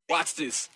Watch this.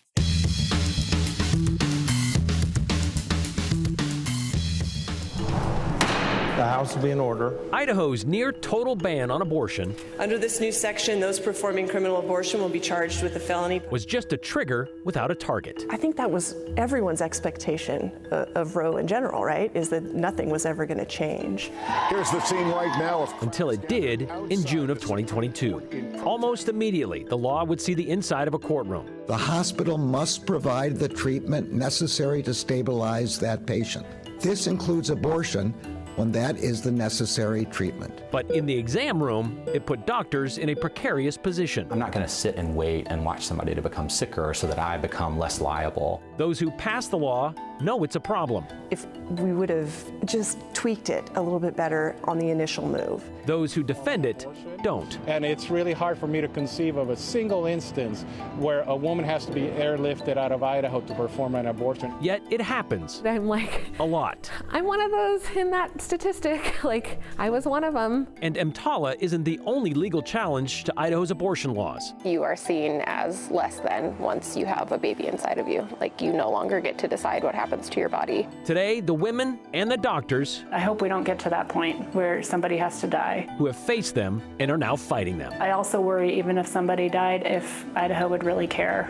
The House will be in order. Idaho's near total ban on abortion Under this new section, those performing criminal abortion will be charged with a felony. was just a trigger without a target. I think that was everyone's expectation of Roe in general, right? Is that nothing was ever going to change. Here's the scene right now. Until it did in June of 2022. Almost immediately, the law would see the inside of a courtroom. The hospital must provide the treatment necessary to stabilize that patient. This includes abortion when that is the necessary treatment. But in the exam room, it put doctors in a precarious position. I'm not going to sit and wait and watch somebody to become sicker so that I become less liable. Those who pass the law know it's a problem. If we would have just tweaked it a little bit better on the initial move. Those who defend it don't. And it's really hard for me to conceive of a single instance where a woman has to be airlifted out of Idaho to perform an abortion. Yet it happens. I'm like, a lot. I'm one of those in that statistic. Like, I was one of them. And EMTALA isn't the only legal challenge to Idaho's abortion laws. You are seen as less than once you have a baby inside of you. Like, you no longer get to decide what happens to your body. Today, the women and the doctors I hope we don't get to that point where somebody has to die. who have faced them and are now fighting them. I also worry, even if somebody died, if Idaho would really care.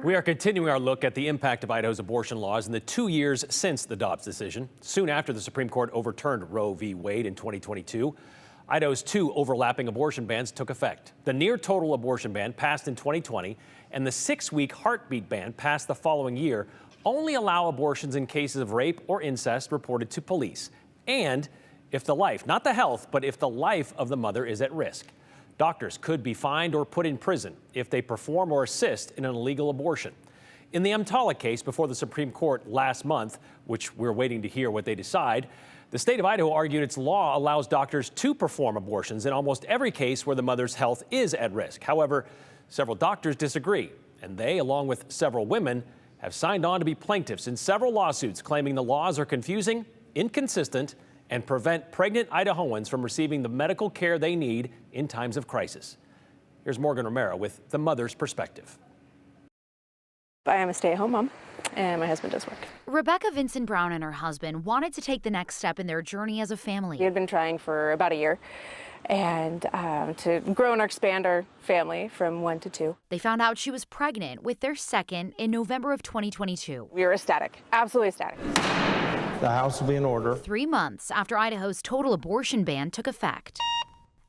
We are continuing our look at the impact of Idaho's abortion laws in the 2 years since the Dobbs decision. Soon after the Supreme Court overturned Roe v. Wade in 2022, Idaho's 2 overlapping abortion bans took effect. The near-total abortion ban passed in 2020, and the 6-week heartbeat ban passed the following year only allow abortions in cases of rape or incest reported to police, and if the life, not the health, but if the life of the mother is at risk. Doctors could be fined or put in prison if they perform or assist in an illegal abortion. In the EMTALA case before the Supreme Court last month, which we're waiting to hear what they decide, the state of Idaho argued its law allows doctors to perform abortions in almost every case where the mother's health is at risk. However, several doctors disagree, and they, along with several women, have signed on to be plaintiffs in several lawsuits claiming the laws are confusing, inconsistent, and prevent pregnant Idahoans from receiving the medical care they need in times of crisis. Here's Morgan Romero with the mother's perspective. I am a stay-at-home mom, and my husband does work. Rebecca Vincent Brown and her husband wanted to take the next step in their journey as a family. We had been trying for about a year, and to grow and expand our family from 1 to 2. They found out she was pregnant with their second in November of 2022. We were ecstatic, absolutely ecstatic. The House will be in order. 3 months after Idaho's total abortion ban took effect.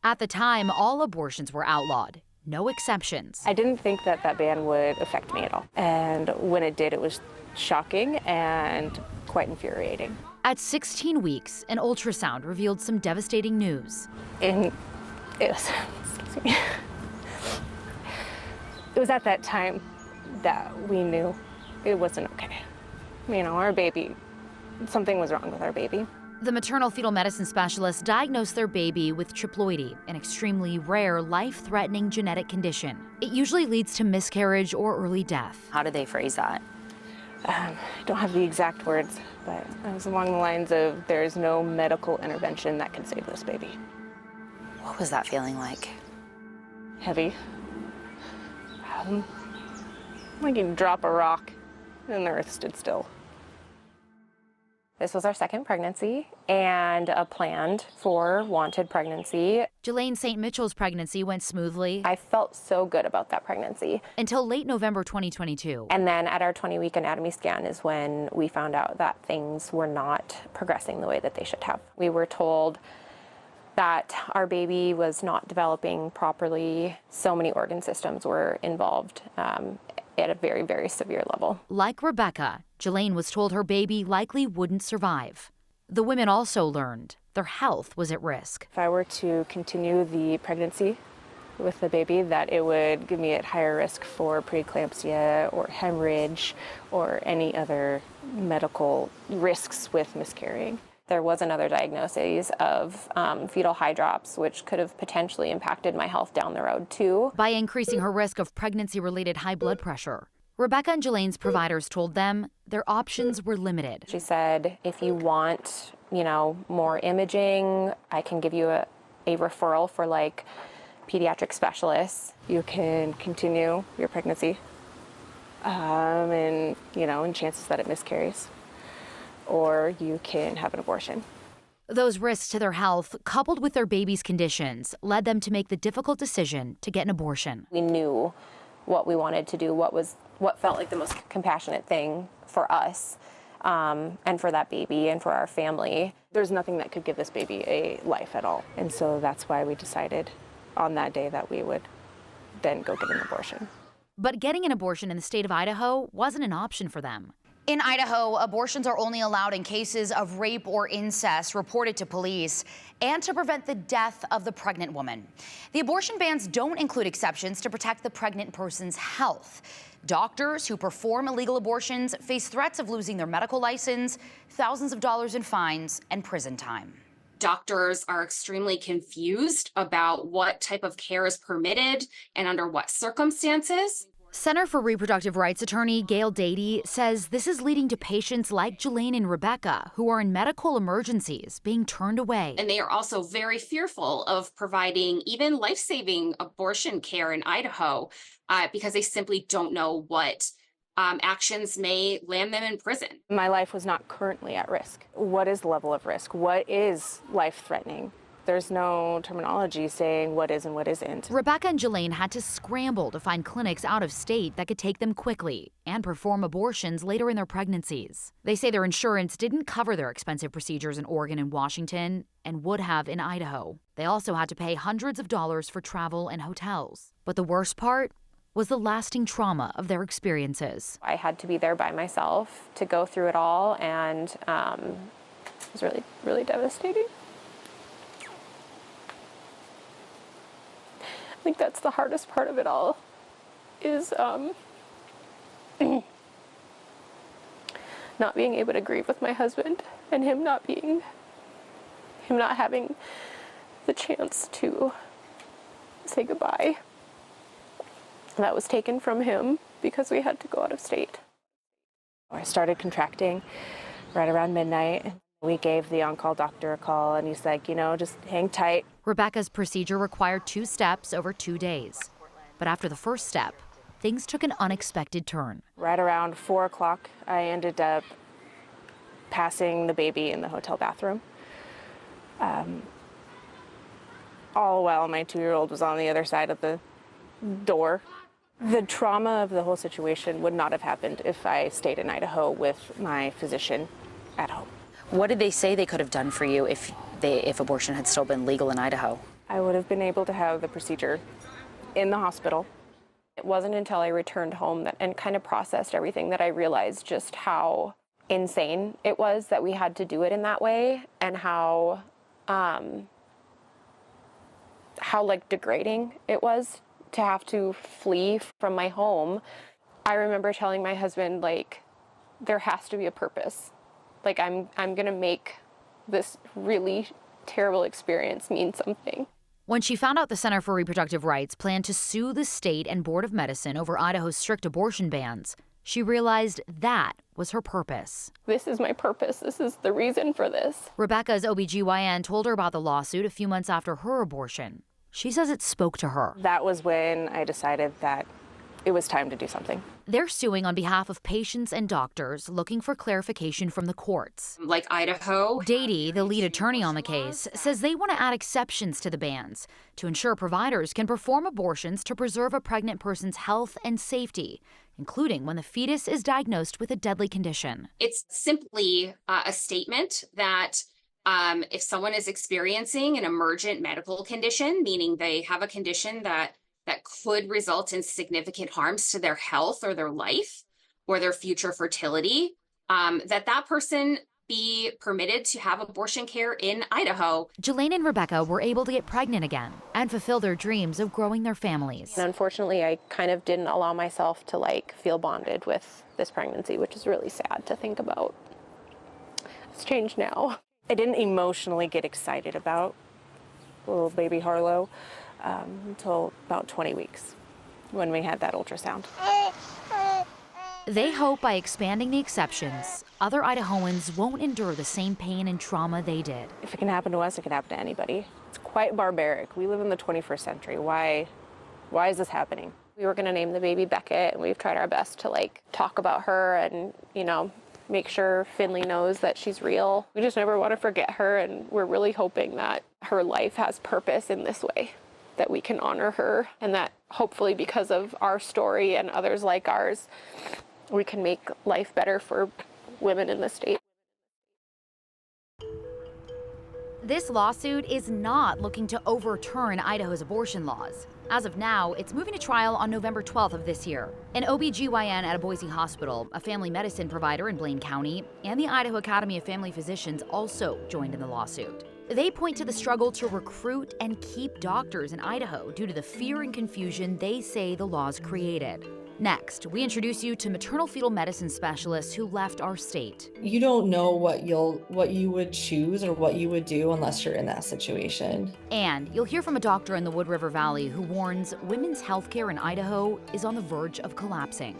At the time, all abortions were outlawed, no exceptions. I didn't think that that ban would affect me at all. And when it did, it was shocking and quite infuriating. At 16 weeks, an ultrasound revealed some devastating news. And it was at that time that we knew it wasn't okay. You know, our baby, something was wrong with our baby. The maternal fetal medicine specialist diagnosed their baby with triploidy, an extremely rare, life-threatening genetic condition. It usually leads to miscarriage or early death. How did they phrase that? I don't have the exact words, but it was along the lines of, there's no medical intervention that can save this baby. What was that feeling like? Heavy. Like you drop a rock and the earth stood still. This was our second pregnancy and a planned for wanted pregnancy. Jelaine St. Mitchell's pregnancy went smoothly. I felt so good about that pregnancy. Until late November 2022. And then at our 20-week anatomy scan is when we found out that things were not progressing the way that they should have. We were told that our baby was not developing properly. So many organ systems were involved at a very, very severe level. Like Rebecca, Jelaine was told her baby likely wouldn't survive. The women also learned their health was at risk. If I were to continue the pregnancy with the baby, that it would give me at higher risk for preeclampsia or hemorrhage or any other medical risks with miscarrying. There was another diagnosis of fetal hydrops, which could have potentially impacted my health down the road too. By increasing her risk of pregnancy-related high blood pressure, Rebecca and Jelaine's providers told them their options were limited. She said, if you want, more imaging, I can give you a referral for like pediatric specialists. You can continue your pregnancy and, and chances that it miscarries, or you can have an abortion. Those risks to their health, coupled with their baby's conditions, led them to make the difficult decision to get an abortion. We knew what we wanted to do, what felt like the most compassionate thing for us, and for that baby and for our family. There's nothing that could give this baby a life at all. And so that's why we decided on that day that we would then go get an abortion. But getting an abortion in the state of Idaho wasn't an option for them. In Idaho, abortions are only allowed in cases of rape or incest reported to police and to prevent the death of the pregnant woman. The abortion bans don't include exceptions to protect the pregnant person's health. Doctors who perform illegal abortions face threats of losing their medical license, thousands of dollars in fines, and prison time. Doctors are extremely confused about what type of care is permitted and under what circumstances. Center for Reproductive Rights attorney Gail Dady says this is leading to patients like Jelaine and Rebecca, who are in medical emergencies, being turned away. And they are also very fearful of providing even life-saving abortion care in Idaho because they simply don't know what actions may land them in prison. My life was not currently at risk. What is the level of risk? What is life-threatening? There's no terminology saying what is and what isn't. Rebecca and Jelaine had to scramble to find clinics out of state that could take them quickly and perform abortions later in their pregnancies. They say their insurance didn't cover their expensive procedures in Oregon and Washington and would have in Idaho. They also had to pay hundreds of dollars for travel and hotels. But the worst part was the lasting trauma of their experiences. I had to be there by myself to go through it all, and it was really, really devastating. I think that's the hardest part of it all, is not being able to grieve with my husband, and him not having the chance to say goodbye. That was taken from him because we had to go out of state. I started contracting right around midnight. We gave the on-call doctor a call, and he's like, just hang tight. Rebecca's procedure required 2 steps over 2 days. But after the first step, things took an unexpected turn. Right around 4 o'clock, I ended up passing the baby in the hotel bathroom. All while my 2-year-old was on the other side of the door. The trauma of the whole situation would not have happened if I stayed in Idaho with my physician at home. What did they say they could have done for you if abortion had still been legal in Idaho? I would have been able to have the procedure in the hospital. It wasn't until I returned home and kind of processed everything that I realized just how insane it was that we had to do it in that way, and how like degrading it was to have to flee from my home. I remember telling my husband, like, there has to be a purpose. Like, I'm gonna make this really terrible experience mean something. When she found out the Center for Reproductive Rights planned to sue the state and Board of Medicine over Idaho's strict abortion bans, she realized that was her purpose. This is my purpose. This is the reason for this. Rebecca's OBGYN told her about the lawsuit a few months after her abortion. She says it spoke to her. That was when I decided that it was time to do something. They're suing on behalf of patients and doctors looking for clarification from the courts. Like Idaho. Dady, the lead attorney on the case, says they want to add exceptions to the bans to ensure providers can perform abortions to preserve a pregnant person's health and safety, including when the fetus is diagnosed with a deadly condition. It's simply a statement that if someone is experiencing an emergent medical condition, meaning they have a condition that could result in significant harms to their health or their life or their future fertility, that person be permitted to have abortion care in Idaho. Jelaine and Rebecca were able to get pregnant again and fulfill their dreams of growing their families. And unfortunately, I kind of didn't allow myself to feel bonded with this pregnancy, which is really sad to think about. It's changed now. I didn't emotionally get excited about little baby Harlow until about 20 weeks when we had that ultrasound. They hope by expanding the exceptions, other Idahoans won't endure the same pain and trauma they did. If it can happen to us, it can happen to anybody. It's quite barbaric. We live in the 21st century. Why is this happening? We were going to name the baby Beckett, and we've tried our best to talk about her and, make sure Finley knows that she's real. We just never want to forget her, and we're really hoping that her life has purpose in this way, that we can honor her, and that hopefully because of our story and others like ours, we can make life better for women in the state. This lawsuit is not looking to overturn Idaho's abortion laws. As of now, it's moving to trial on November 12th of this year. An OBGYN at a Boise hospital, a family medicine provider in Blaine County, and the Idaho Academy of Family Physicians also joined in the lawsuit. They point to the struggle to recruit and keep doctors in Idaho due to the fear and confusion they say the laws created. Next, we introduce you to maternal fetal medicine specialists who left our state. You don't know what you would choose or what you would do unless you're in that situation. And you'll hear from a doctor in the Wood River Valley who warns women's health care in Idaho is on the verge of collapsing.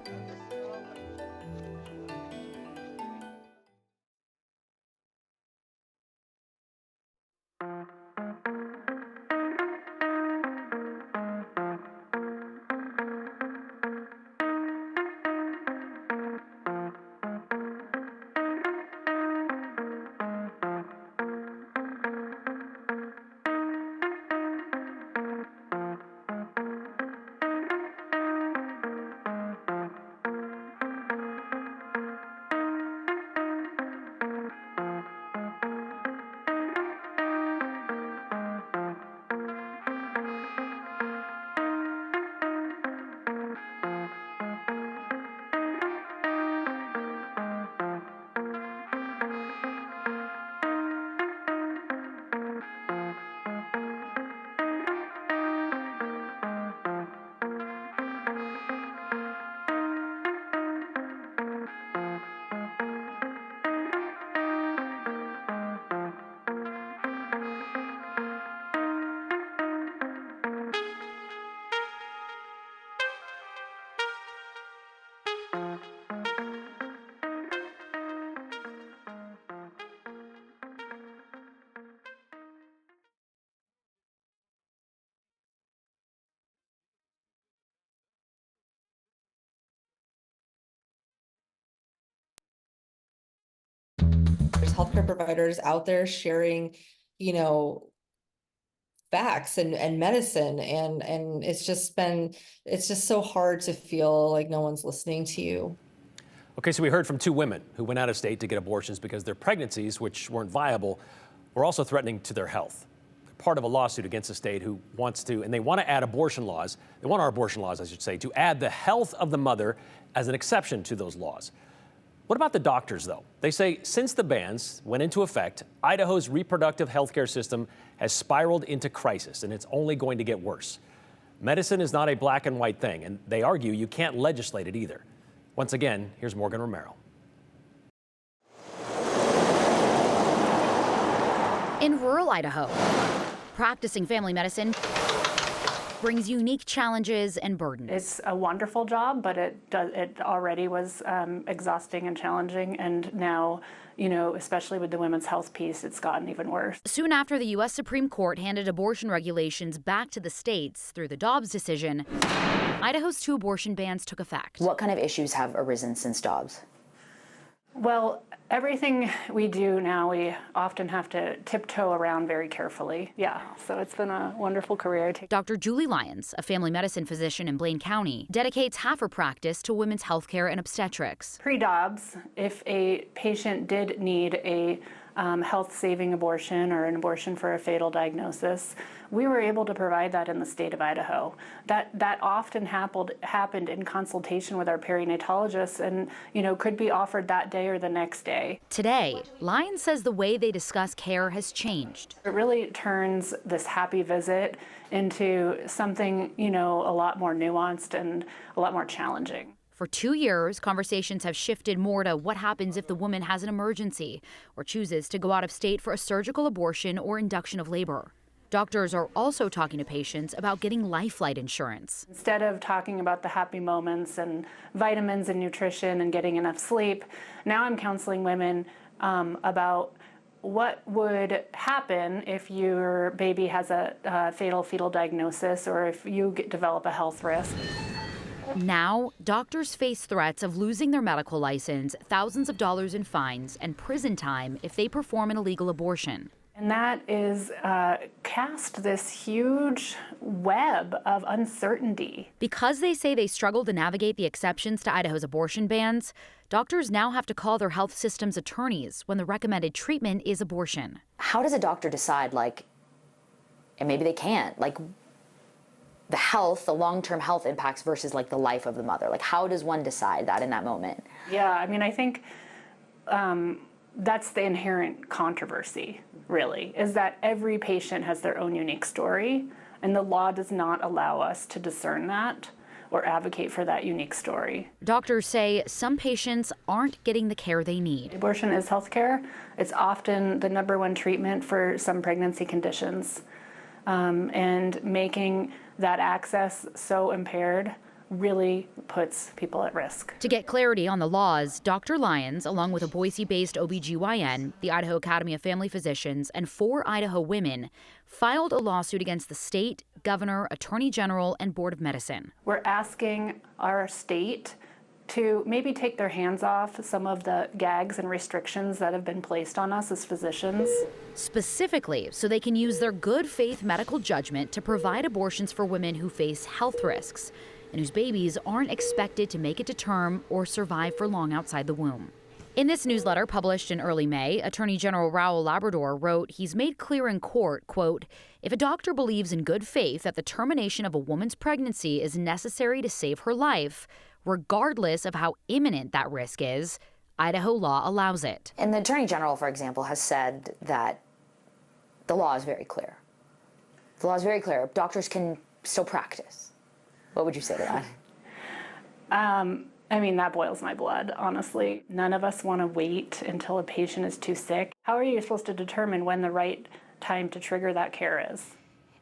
There's healthcare providers out there sharing, facts and medicine, and it's just so hard to feel like no one's listening to you. Okay, so we heard from two women who went out of state to get abortions because their pregnancies, which weren't viable, were also threatening to their health. They're part of a lawsuit against the state who wants to, and they want to add abortion laws. They want our abortion laws, I should say, to add the health of the mother as an exception to those laws. What about the doctors, though? They say since the bans went into effect, Idaho's reproductive health care system has spiraled into crisis, and it's only going to get worse. Medicine is not a black and white thing, and they argue you can't legislate it either. Once again, here's Morgan Romero. In rural Idaho, practicing family medicine brings unique challenges and burdens. It's a wonderful job, but it already was exhausting and challenging, and now, especially with the women's health piece, it's gotten even worse. Soon after the U.S. Supreme Court handed abortion regulations back to the states through the Dobbs decision, Idaho's 2 abortion bans took effect. What kind of issues have arisen since Dobbs? Well, everything we do now, we often have to tiptoe around very carefully. Yeah, so it's been a wonderful career. Dr. Julie Lyons, a family medicine physician in Blaine County, dedicates half her practice to women's health care and obstetrics. Pre-Dobbs, if a patient did need a health-saving abortion or an abortion for a fatal diagnosis, we were able to provide that in the state of Idaho. That often happened in consultation with our perinatologists and, could be offered that day or the next day. Today, Lyons says the way they discuss care has changed. It really turns this happy visit into something, a lot more nuanced and a lot more challenging. For 2 years, conversations have shifted more to what happens if the woman has an emergency or chooses to go out of state for a surgical abortion or induction of labor. Doctors are also talking to patients about getting life-flight insurance. Instead of talking about the happy moments and vitamins and nutrition and getting enough sleep, now I'm counseling women about what would happen if your baby has a fatal fetal diagnosis or if you develop a health risk. Now, doctors face threats of losing their medical license, thousands of dollars in fines, and prison time if they perform an illegal abortion. And that is cast this huge web of uncertainty. Because they say they struggle to navigate the exceptions to Idaho's abortion bans, doctors now have to call their health system's attorneys when the recommended treatment is abortion. How does a doctor decide, and maybe they can't, the long-term health impacts versus the life of the mother? How does one decide that in that moment? Yeah, I think that's the inherent controversy, really, is that every patient has their own unique story, and the law does not allow us to discern that or advocate for that unique story. Doctors say some patients aren't getting the care they need. Abortion is health care. It's often the #1 treatment for some pregnancy conditions. And making that access so impaired really puts people at risk. To get clarity on the laws, Dr. Lyons, along with a Boise-based OBGYN, the Idaho Academy of Family Physicians, and 4 Idaho women, filed a lawsuit against the state, governor, attorney general, and board of medicine. We're asking our state to maybe take their hands off some of the gags and restrictions that have been placed on us as physicians. Specifically, so they can use their good faith medical judgment to provide abortions for women who face health risks and whose babies aren't expected to make it to term or survive for long outside the womb. In this newsletter published in early May, Attorney General Raul Labrador wrote he's made clear in court, quote, if a doctor believes in good faith that the termination of a woman's pregnancy is necessary to save her life, regardless of how imminent that risk is, Idaho law allows it. And the Attorney General, for example, has said that the law is very clear. The law is very clear. Doctors can still practice. What would you say to that? That boils my blood, honestly. None of us want to wait until a patient is too sick. How are you supposed to determine when the right time to trigger that care is?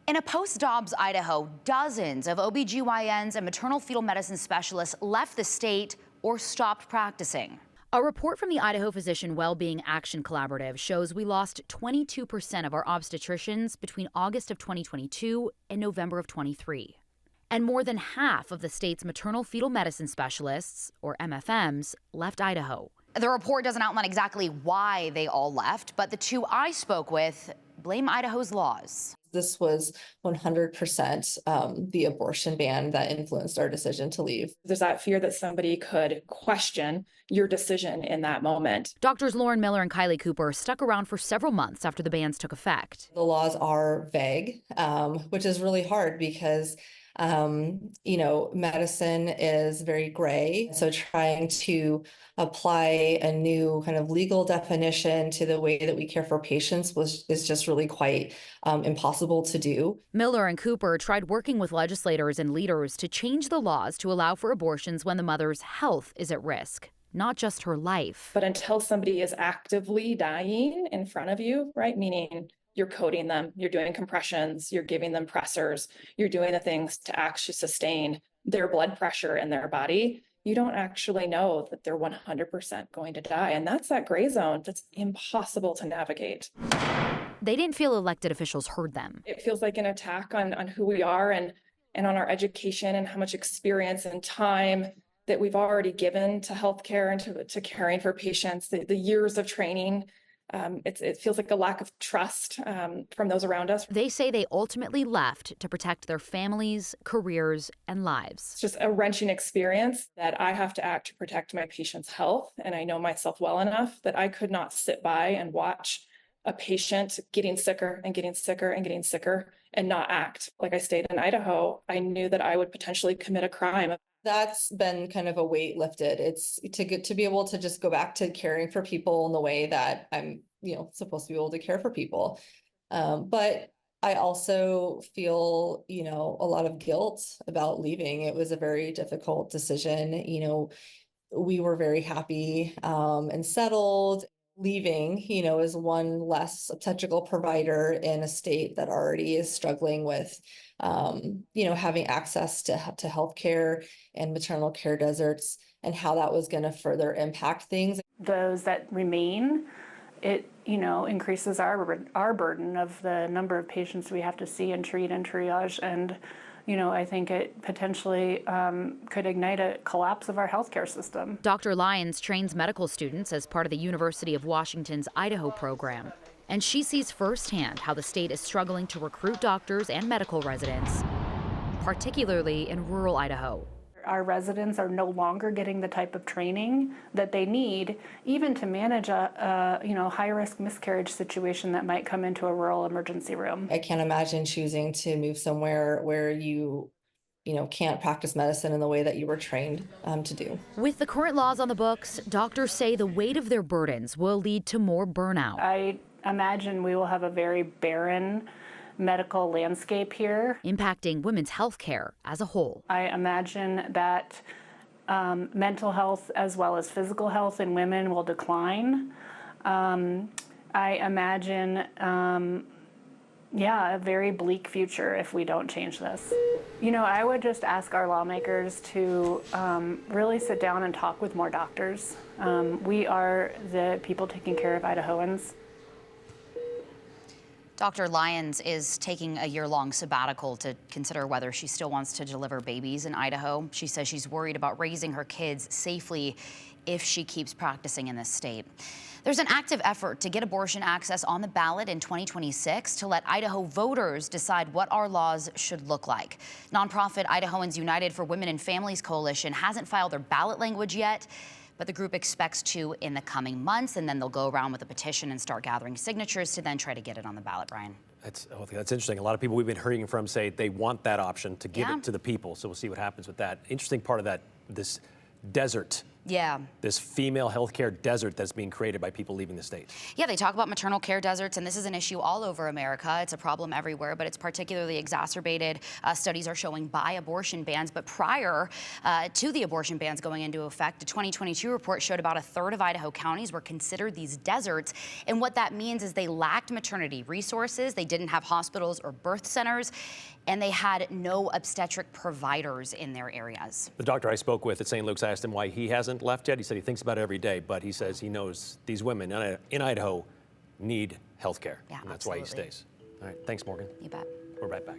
In a post-Dobbs Idaho, dozens of OBGYNs and maternal fetal medicine specialists left the state or stopped practicing. A report from the Idaho Physician Wellbeing Action Collaborative shows we lost 22% of our obstetricians between August of 2022 and November of 23. And more than half of the state's maternal fetal medicine specialists, or MFMs, left Idaho. The report doesn't outline exactly why they all left, but the 2 I spoke with blame Idaho's laws. This was 100% the abortion ban that influenced our decision to leave. There's that fear that somebody could question your decision in that moment. Doctors Lauren Miller and Kylie Cooper stuck around for several months after the bans took effect. The laws are vague, which is really hard because medicine is very gray. So trying to apply a new kind of legal definition to the way that we care for patients is just really quite impossible to do. Miller and Cooper tried working with legislators and leaders to change the laws to allow for abortions when the mother's health is at risk, not just her life. But until somebody is actively dying in front of you, right, meaning you're coding them, you're doing compressions, you're giving them pressors, you're doing the things to actually sustain their blood pressure in their body, you don't actually know that they're 100% going to die. And that's that gray zone that's impossible to navigate. They didn't feel elected officials heard them. It feels like an attack on who we are and on our education and how much experience and time that we've already given to healthcare and to caring for patients, the years of training. It feels like a lack of trust from those around us. They say they ultimately left to protect their families, careers, and lives. It's just a wrenching experience that I have to act to protect my patient's health. And I know myself well enough that I could not sit by and watch a patient getting sicker and getting sicker and getting sicker and not act. Like I stayed in Idaho, I knew that I would potentially commit a crime. That's been kind of a weight lifted. It's to be able to just go back to caring for people in the way that I'm, supposed to be able to care for people. But I also feel, a lot of guilt about leaving. It was a very difficult decision. We were very happy and settled. Leaving, is one less obstetrical provider in a state that already is struggling with, having access to healthcare and maternal care deserts, and how that was going to further impact things. Those that remain it increases our burden of the number of patients we have to see and treat and triage. And I think it potentially could ignite a collapse of our healthcare system. Dr. Lyons trains medical students as part of the University of Washington's Idaho program. And she sees firsthand how the state is struggling to recruit doctors and medical residents, particularly in rural Idaho. Our residents are no longer getting the type of training that they need, even to manage a high-risk miscarriage situation that might come into a rural emergency room. I can't imagine choosing to move somewhere where you can't practice medicine in the way that you were trained to do. With the current laws on the books, doctors say the weight of their burdens will lead to more burnout. I imagine we will have a very barren medical landscape here, impacting women's health care as a whole. I imagine that mental health as well as physical health in women will decline. I imagine, a very bleak future if we don't change this. I would just ask our lawmakers to really sit down and talk with more doctors. We are the people taking care of Idahoans. Dr. Lyons is taking a year-long sabbatical to consider whether she still wants to deliver babies in Idaho. She says she's worried about raising her kids safely if she keeps practicing in this state. There's an active effort to get abortion access on the ballot in 2026 to let Idaho voters decide what our laws should look like. Nonprofit Idahoans United for Women and Families Coalition hasn't filed their ballot language yet, but the group expects to in the coming months, and then they'll go around with a petition and start gathering signatures to then try to get it on the ballot, Brian. That's interesting. A lot of people we've been hearing from say they want that option to give it to the people, so we'll see what happens with that. Interesting part of that, this desert. Yeah. This female healthcare desert that's being created by people leaving the state. Yeah, they talk about maternal care deserts, and this is an issue all over America. It's a problem everywhere, but it's particularly exacerbated. Studies are showing by abortion bans, but prior to the abortion bans going into effect, a 2022 report showed about a third of Idaho counties were considered these deserts. And what that means is they lacked maternity resources, they didn't have hospitals or birth centers, and they had no obstetric providers in their areas. The doctor I spoke with at St. Luke's, I asked him why he hasn't left yet. He said he thinks about it every day, but he says he knows these women in Idaho need health care. Yeah, and that's why he stays. All right, thanks, Morgan. You bet. We're right back.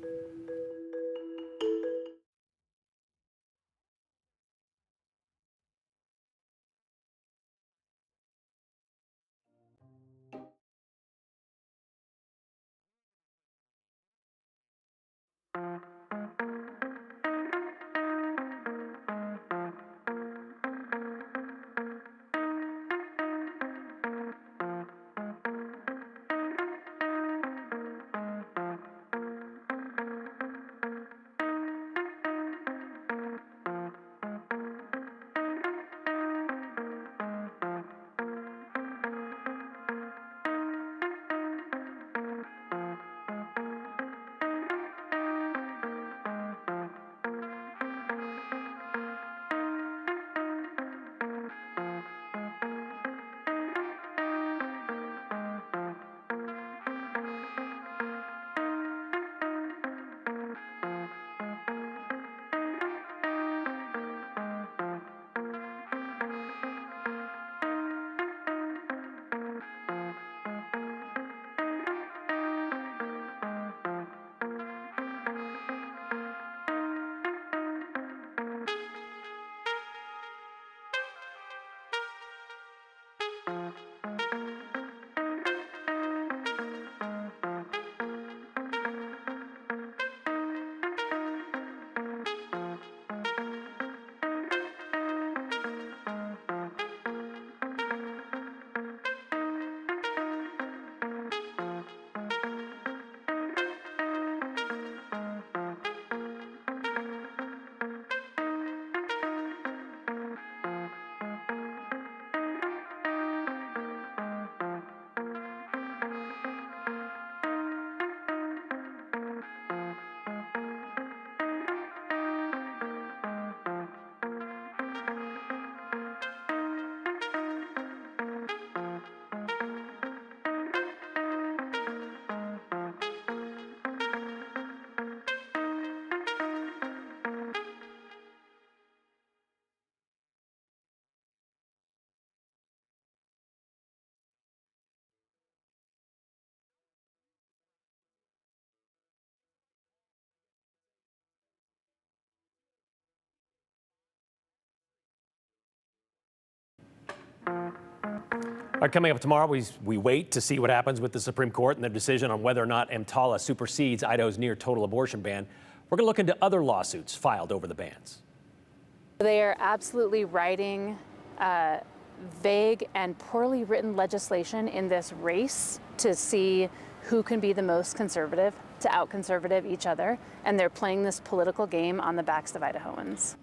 All right, coming up tomorrow, we wait to see what happens with the Supreme Court and their decision on whether or not EMTALA supersedes Idaho's near total abortion ban. We're going to look into other lawsuits filed over the bans. They are absolutely writing vague and poorly written legislation in this race to see who can be the most conservative, to out-conservative each other, and they're playing this political game on the backs of Idahoans.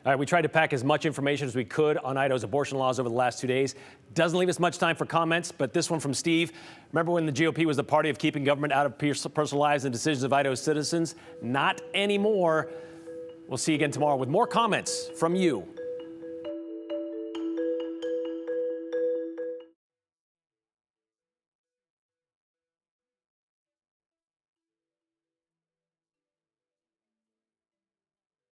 All right, we tried to pack as much information as we could on Idaho's abortion laws over the last 2 days. Doesn't leave us much time for comments, but this one from Steve. Remember when the GOP was the party of keeping government out of personal lives and decisions of Idaho's citizens? Not anymore. We'll see you again tomorrow with more comments from you.